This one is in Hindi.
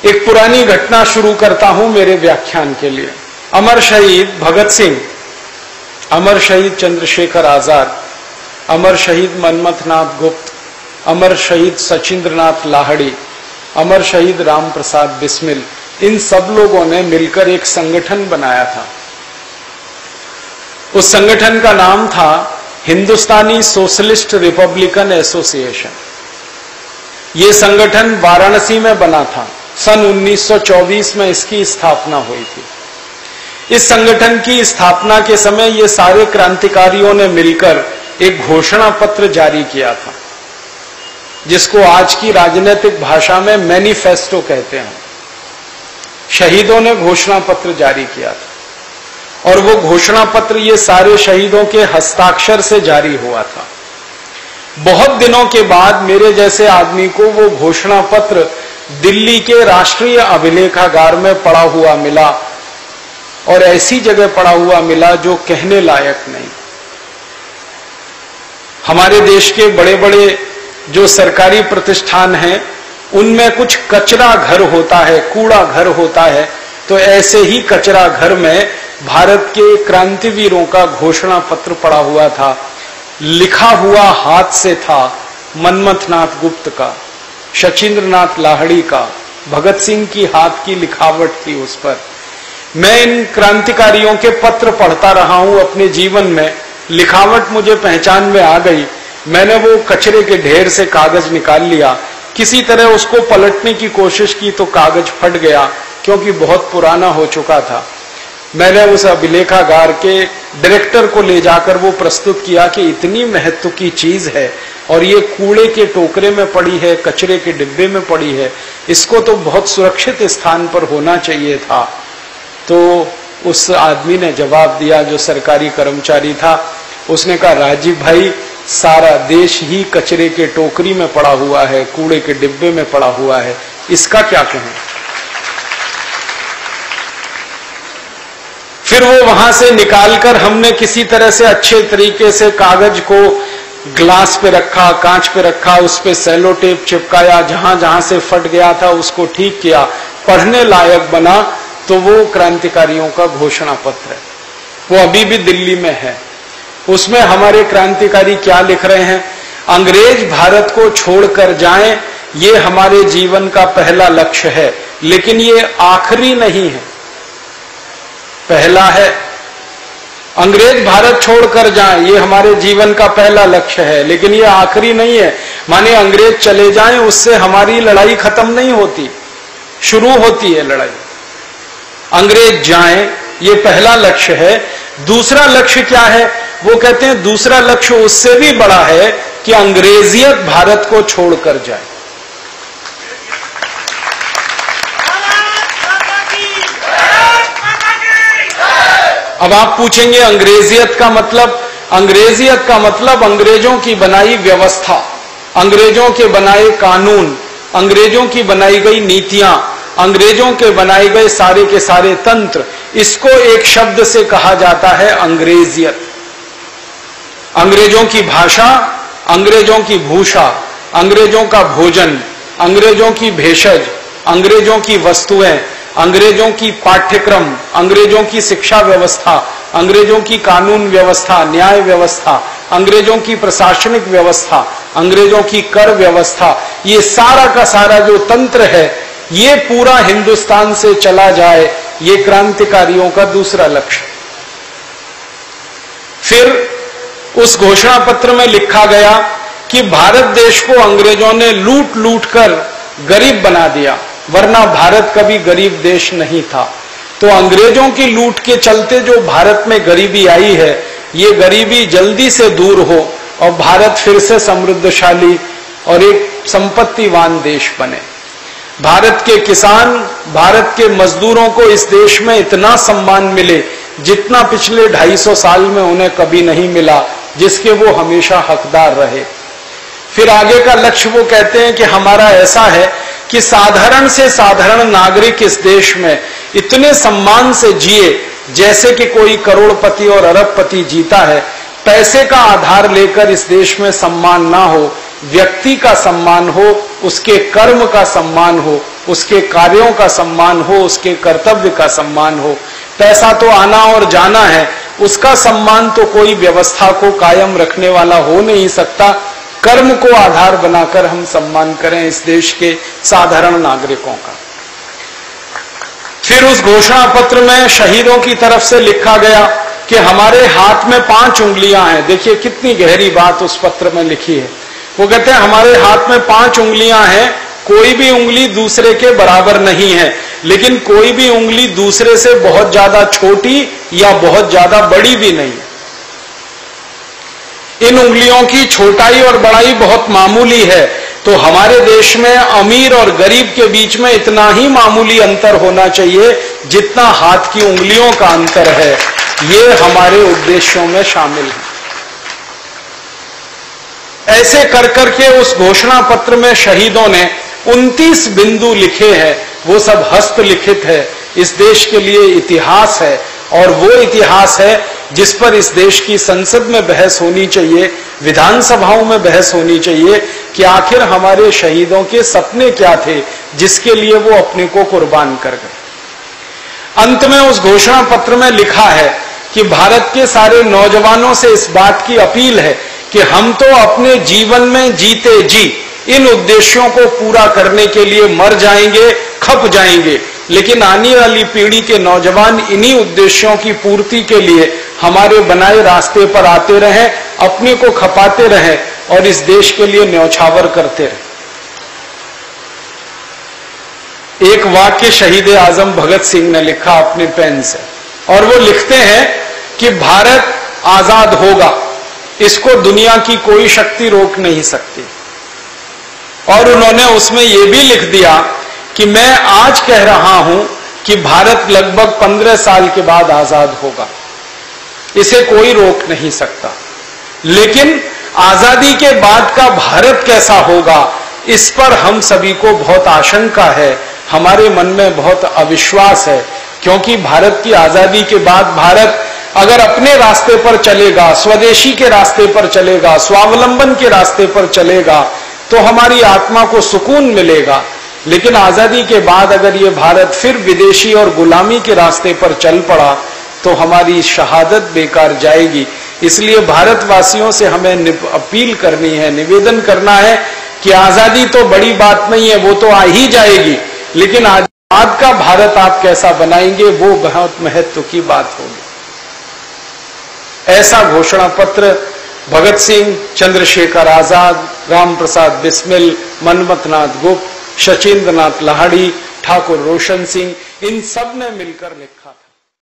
एक पुरानी घटना शुरू करता हूं मेरे व्याख्यान के लिए। अमर शहीद भगत सिंह, अमर शहीद चंद्रशेखर आजाद, अमर शहीद मनमथनाथ गुप्त, अमर शहीद सचिंद्रनाथ लाहड़ी, अमर शहीद राम प्रसाद बिस्मिल, इन सब लोगों ने मिलकर एक संगठन बनाया था। उस संगठन का नाम था हिंदुस्तानी सोशलिस्ट रिपब्लिकन एसोसिएशन। ये संगठन वाराणसी में बना था। सन 1924 में इसकी स्थापना हुई थी। इस संगठन की स्थापना के समय ये सारे क्रांतिकारियों ने मिलकर एक घोषणा पत्र जारी किया था, जिसको आज की राजनीतिक भाषा में मैनिफेस्टो कहते हैं। शहीदों ने घोषणा पत्र जारी किया था और वो घोषणा पत्र ये सारे शहीदों के हस्ताक्षर से जारी हुआ था। बहुत दिनों के बाद मेरे जैसे आदमी को वो घोषणा पत्र दिल्ली के राष्ट्रीय अभिलेखागार में पड़ा हुआ मिला, और ऐसी जगह पड़ा हुआ मिला जो कहने लायक नहीं। हमारे देश के बड़े बड़े जो सरकारी प्रतिष्ठान हैं, उनमें कुछ कचरा घर होता है, कूड़ा घर होता है, तो ऐसे ही कचरा घर में भारत के क्रांतिवीरों का घोषणा पत्र पड़ा हुआ था। लिखा हुआ हाथ से था मनमथनाथ गुप्त का, सचिंद्रनाथ लाहड़ी का, भगत सिंह की हाथ की लिखावट थी उस पर। मैं इन क्रांतिकारियों के पत्र पढ़ता रहा हूं अपने जीवन में, लिखावट मुझे पहचान में आ गई। मैंने वो कचरे के ढेर से कागज निकाल लिया, किसी तरह उसको पलटने की कोशिश की तो कागज फट गया, क्योंकि बहुत पुराना हो चुका था। मैंने उस अभिलेखागार के डायरेक्टर को ले जाकर वो प्रस्तुत किया कि इतनी महत्व की चीज है और ये कूड़े के टोकरे में पड़ी है, कचरे के डिब्बे में पड़ी है, इसको तो बहुत सुरक्षित स्थान पर होना चाहिए था। तो उस आदमी ने जवाब दिया, जो सरकारी कर्मचारी था, उसने कहा, राजीव भाई, सारा देश ही कचरे के टोकरी में पड़ा हुआ है, कूड़े के डिब्बे में पड़ा हुआ है, इसका क्या कहें। फिर वो वहां से निकालकर हमने किसी तरह से अच्छे तरीके से कागज को ग्लास पे रखा, कांच पे रखा, उस पे सेलो टेप चिपकाया, जहां जहां से फट गया था उसको ठीक किया, पढ़ने लायक बना। तो वो क्रांतिकारियों का घोषणा पत्र है, वो अभी भी दिल्ली में है। उसमें हमारे क्रांतिकारी क्या लिख रहे हैं? अंग्रेज भारत को छोड़कर जाएं, ये हमारे जीवन का पहला लक्ष्य है, लेकिन ये आखिरी नहीं है, पहला है। अंग्रेज भारत छोड़कर जाएं, ये हमारे जीवन का पहला लक्ष्य है, लेकिन ये आखिरी नहीं है। माने अंग्रेज चले जाएं, उससे हमारी लड़ाई खत्म नहीं होती, शुरू होती है लड़ाई। अंग्रेज जाएं, ये पहला लक्ष्य है। दूसरा लक्ष्य क्या है? वो कहते हैं दूसरा लक्ष्य उससे भी बड़ा है कि अंग्रेजियत भारत को छोड़कर जाए। अब आप पूछेंगे अंग्रेजियत का मतलब? अंग्रेजियत का मतलब अंग्रेजों की बनाई व्यवस्था, अंग्रेजों के बनाए कानून, अंग्रेजों की बनाई गई नीतियां, अंग्रेजों के बनाए गए सारे के सारे तंत्र, इसको एक शब्द से कहा जाता है अंग्रेजियत। अंग्रेजों की भाषा, अंग्रेजों की भूषा, अंग्रेजों का भोजन, अंग्रेजों की भेषज, अंग्रेजों की वस्तुएं, अंग्रेजों की पाठ्यक्रम, अंग्रेजों की शिक्षा व्यवस्था, अंग्रेजों की कानून व्यवस्था, न्याय व्यवस्था, अंग्रेजों की प्रशासनिक व्यवस्था, अंग्रेजों की कर व्यवस्था, ये सारा का सारा जो तंत्र है, ये पूरा हिंदुस्तान से चला जाए, ये क्रांतिकारियों का दूसरा लक्ष्य। फिर उस घोषणा पत्र में लिखा गया कि भारत देश को अंग्रेजों ने लूट लूट कर गरीब बना दिया, वरना भारत कभी गरीब देश नहीं था। तो अंग्रेजों की लूट के चलते जो भारत में गरीबी आई है, ये गरीबी जल्दी से दूर हो और भारत फिर से समृद्धशाली और एक संपत्तिवान देश बने। भारत के किसान, भारत के मजदूरों को इस देश में इतना सम्मान मिले जितना पिछले 250 साल में उन्हें कभी नहीं मिला, जिसके वो हमेशा हकदार रहे। फिर आगे का लक्ष्य वो कहते हैं कि हमारा ऐसा है कि साधारण से साधारण नागरिक इस देश में इतने सम्मान से जिए जैसे कि कोई करोड़पति और अरबपति जीता है। पैसे का आधार लेकर इस देश में सम्मान ना हो, व्यक्ति का सम्मान हो, उसके कर्म का सम्मान हो, उसके कार्यों का सम्मान हो, उसके कर्तव्य का सम्मान हो। पैसा तो आना और जाना है, उसका सम्मान तो कोई व्यवस्था को कायम रखने वाला हो नहीं सकता। कर्म को आधार बनाकर हम सम्मान करें इस देश के साधारण नागरिकों का। फिर उस घोषणा पत्र में शहीदों की तरफ से लिखा गया कि हमारे हाथ में 5 उंगलियां हैं। देखिए कितनी गहरी बात उस पत्र में लिखी है। वो कहते हैं हमारे हाथ में 5 उंगलियां हैं, कोई भी उंगली दूसरे के बराबर नहीं है, लेकिन कोई भी उंगली दूसरे से बहुत ज्यादा छोटी या बहुत ज्यादा बड़ी भी नहीं है। इन उंगलियों की छोटाई और बड़ाई बहुत मामूली है, तो हमारे देश में अमीर और गरीब के बीच में इतना ही मामूली अंतर होना चाहिए जितना हाथ की उंगलियों का अंतर है। ये हमारे उद्देश्यों में शामिल है। ऐसे कर करके उस घोषणा पत्र में शहीदों ने 29 बिंदु लिखे हैं। वो सब हस्तलिखित है, इस देश के लिए इतिहास है, और वो इतिहास है जिस पर इस देश की संसद में बहस होनी चाहिए, विधानसभाओं में बहस होनी चाहिए कि आखिर हमारे शहीदों के सपने क्या थे जिसके लिए वो अपने को कुर्बान कर गए। अंत में उस घोषणा पत्र में लिखा है कि भारत के सारे नौजवानों से इस बात की अपील है कि हम तो अपने जीवन में जीते जी इन उद्देश्यों को पूरा करने के लिए मर जाएंगे, खप जाएंगे, लेकिन आने वाली पीढ़ी के नौजवान इन्हीं उद्देश्यों की पूर्ति के लिए हमारे बनाए रास्ते पर आते रहें, अपने को खपाते रहें और इस देश के लिए न्यौछावर करते रहें। एक वाक्य शहीद आजम भगत सिंह ने लिखा अपने पेन से, और वो लिखते हैं कि भारत आजाद होगा, इसको दुनिया की कोई शक्ति रोक नहीं सकती। और उन्होंने उसमें यह भी लिख दिया कि मैं आज कह रहा हूं कि भारत लगभग 15 साल के बाद आजाद होगा, इसे कोई रोक नहीं सकता। लेकिन आजादी के बाद का भारत कैसा होगा, इस पर हम सभी को बहुत आशंका है, हमारे मन में बहुत अविश्वास है, क्योंकि भारत की आजादी के बाद भारत अगर अपने रास्ते पर चलेगा, स्वदेशी के रास्ते पर चलेगा, स्वावलंबन के रास्ते पर चलेगा, तो हमारी आत्मा को सुकून मिलेगा। लेकिन आजादी के बाद अगर ये भारत फिर विदेशी और गुलामी के रास्ते पर चल पड़ा तो हमारी शहादत बेकार जाएगी। इसलिए भारतवासियों से हमें अपील करनी है, निवेदन करना है कि आजादी तो बड़ी बात नहीं है, वो तो आ ही जाएगी, लेकिन आज का भारत आप कैसा बनाएंगे वो बहुत महत्व की बात होगी। ऐसा घोषणा पत्र भगत सिंह, चंद्रशेखर आजाद, राम प्रसाद बिस्मिल, मनमथ नाथ गुप्त, शचीन्द्र नाथ लाहिड़ी, ठाकुर रोशन सिंह, इन सब ने मिलकर लिखा था।